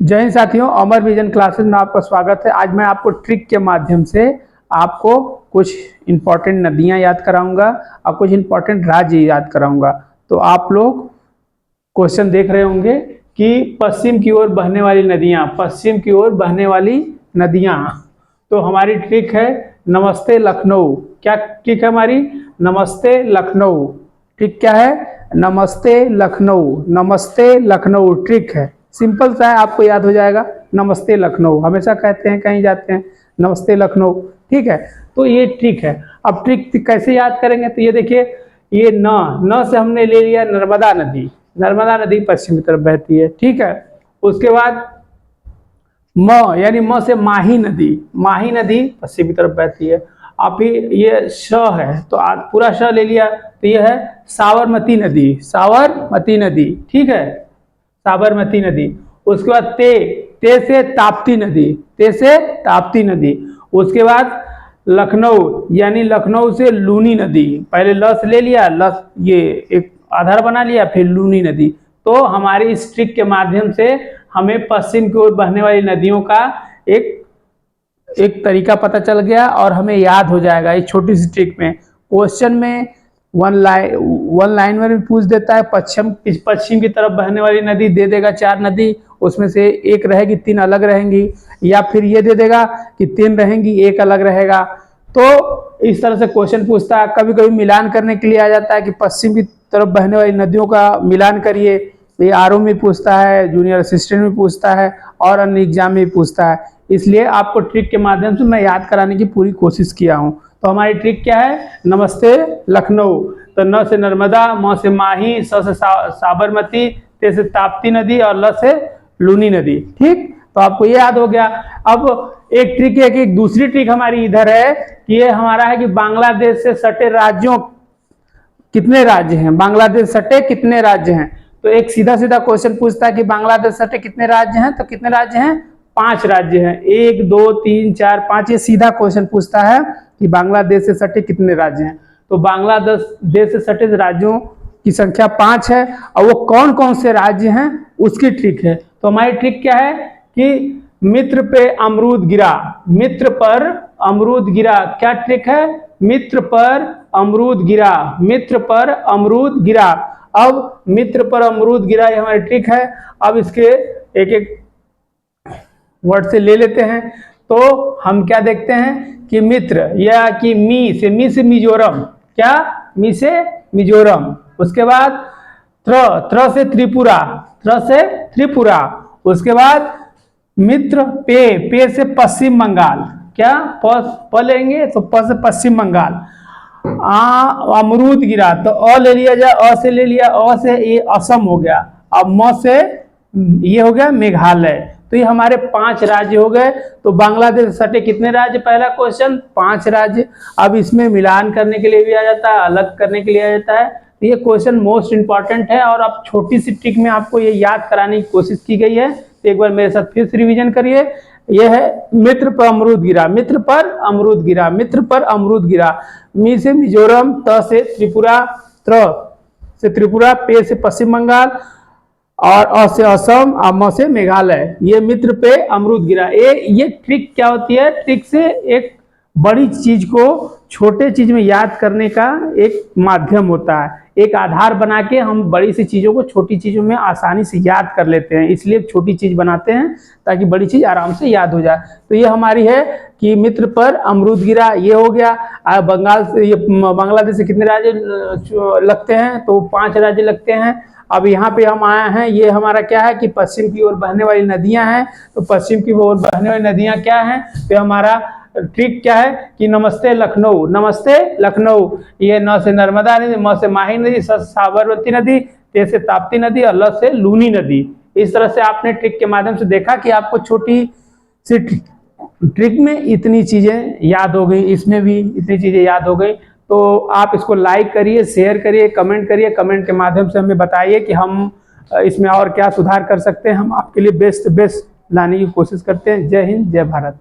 जय हिंद साथियों, अमर vision classes में आपका स्वागत है। आज मैं आपको ट्रिक के माध्यम से आपको कुछ इंपॉर्टेंट नदियां याद कराऊंगा और कुछ इंपॉर्टेंट राज्य याद कराऊंगा। तो आप लोग क्वेश्चन देख रहे होंगे कि पश्चिम की ओर बहने वाली नदियां, पश्चिम की ओर बहने वाली नदियां। तो हमारी ट्रिक है नमस्ते लखनऊ। क्या ट्रिक है हमारी? नमस्ते लखनऊ। ट्रिक क्या है? नमस्ते लखनऊ। नमस्ते लखनऊ ट्रिक है, सिंपल सा है, आपको याद हो जाएगा। नमस्ते लखनऊ हमेशा कहते हैं, कहीं जाते हैं नमस्ते लखनऊ, ठीक है। तो ये ट्रिक है। अब ट्रिक कैसे याद करेंगे? तो ये देखिए, ये न से हमने ले लिया नर्मदा नदी। नर्मदा नदी पश्चिम की तरफ बहती है, ठीक है। उसके बाद म यानी म से माही नदी। माही नदी पश्चिम की तरफ बहती है। अब ये श है तो पूरा श ले लिया, तो ये है साबरमती नदी। साबरमती नदी, ठीक है, साबरमती नदी। उसके बाद ते से ताप्ती नदी। ते से ताप्ती नदी। उसके बाद लखनऊ यानी लखनऊ से लूनी नदी। पहले ल से ले लिया, ल ये एक आधार बना लिया, फिर लूनी नदी। तो हमारी इस ट्रिक के माध्यम से हमें पश्चिम की ओर बहने वाली नदियों का एक तरीका पता चल गया और हमें याद हो जाएगा इस छोटी सी ट्रिक में। क्वेश्चन में वन लाइन में भी पूछ देता है, पश्चिम की तरफ बहने वाली नदी दे देगा 4 नदी, उसमें से एक रहेगी, 3 अलग रहेंगी, या फिर ये दे देगा कि 3 रहेंगी, एक अलग रहेगा। तो इस तरह से क्वेश्चन पूछता है। कभी कभी मिलान करने के लिए आ जाता है कि पश्चिम की तरफ बहने वाली नदियों का मिलान करिए। ये आरओ में पूछता है, जूनियर असिस्टेंट में पूछता है और अन्य एग्जाम में भी पूछता है। इसलिए आपको ट्रिक के माध्यम से मैं याद कराने की पूरी कोशिश किया हूँ। तो हमारी ट्रिक क्या है? नमस्ते लखनऊ। तो न से नर्मदा, म से माही, स से साबरमती, ते से ताप्ती नदी और ल से लूनी नदी, ठीक। तो आपको ये याद हो गया। अब एक ट्रिक है कि दूसरी ट्रिक हमारी इधर है कि ये हमारा है कि बांग्लादेश से सटे राज्यों कितने राज्य हैं। बांग्लादेश सटे कितने राज्य हैं? तो एक सीधा सीधा क्वेश्चन पूछता है कि बांग्लादेश सटे कितने राज्य हैं? तो कितने राज्य हैं? 5 राज्य हैं। 1 2 3 4 5, ये सीधा क्वेश्चन पूछता है कि बांग्लादेश से सटे कितने राज्य हैं। तो बांग्लादेश से सटे राज्यों की संख्या 5 है और वो कौन कौन से राज्य हैं उसकी ट्रिक है। तो हमारी ट्रिक क्या है कि मित्र पे अमरूद गिरा। मित्र पर अमरूद गिरा। क्या ट्रिक है? मित्र पर अमरूद गिरा। मित्र पर अमरूद गिरा। अब मित्र पर अमरूद गिरा, ये हमारी ट्रिक है। अब इसके एक एक वर्ड से ले लेते हैं। तो हम क्या देखते हैं कि मित्र, या कि मी से मिजोरम। क्या? मी से मिजोरम। उसके बाद त्र से त्रिपुरा। त्र से त्रिपुरा। उसके बाद मित्र पे से पश्चिम बंगाल। क्या? प लेंगे तो प से पश्चिम बंगाल। अमरूद गिरा तो अ ले लिया जाए, अ से ले लिया, अ से ये असम हो गया। अब म से ये हो गया मेघालय। तो ये हमारे 5 राज्य हो गए। तो बांग्लादेश सटे कितने राज्य? पहला क्वेश्चन 5 राज्य। अब इसमें मिलान करने के लिए भी आ जाता है, अलग करने के लिए आ जाता है। तो ये क्वेश्चन मोस्ट इंपॉर्टेंट है और अब छोटी सी ट्रिक में आपको ये याद कराने की कोशिश की गई है। तो एक बार मेरे साथ फिर से रिवीजन करिए। यह है मित्र पर अमरूद गिरा। मित्र पर अमरूद गिरा। मित्र पर अमरूद गिरा। मी से मिजोरम, त से त्रिपुरा, त्र से त्रिपुरा, पे से पश्चिम बंगाल और अ से असम और म से मेघालय। ये मित्र पे अमरूद गिरा। ये ट्रिक क्या होती है? ट्रिक से एक बड़ी चीज को छोटे चीज में याद करने का एक माध्यम होता है। एक आधार बना के हम बड़ी सी चीजों को छोटी चीजों में आसानी से याद कर लेते हैं, इसलिए छोटी चीज बनाते हैं ताकि बड़ी चीज आराम से याद हो जाए। तो ये हमारी है कि मित्र पर अमरूद गिरा, ये हो गया। बंगाल से, ये बांग्लादेश से कितने राज्य लगते हैं? तो 5 राज्य लगते हैं। अब यहाँ पे हम आए हैं, ये हमारा क्या है कि पश्चिम की ओर बहने वाली नदियां हैं। तो पश्चिम की ओर बहने वाली नदियां क्या हैं? तो हमारा ट्रिक क्या है कि नमस्ते लखनऊ। नमस्ते लखनऊ। ये न से नर्मदा नदी, म से माही नदी, स से साबरमती नदी, ते से ताप्ती नदी और ल से लूनी नदी। इस तरह से आपने ट्रिक के माध्यम से देखा कि आपको छोटी सी ट्रिक में इतनी चीजें याद हो गई, इसमें भी इतनी चीजें याद हो गई। तो आप इसको लाइक करिए, शेयर करिए, कमेंट करिए। कमेंट के माध्यम से हमें बताइए कि हम इसमें और क्या सुधार कर सकते हैं। हम आपके लिए बेस्ट लाने की कोशिश करते हैं। जय हिंद, जय भारत।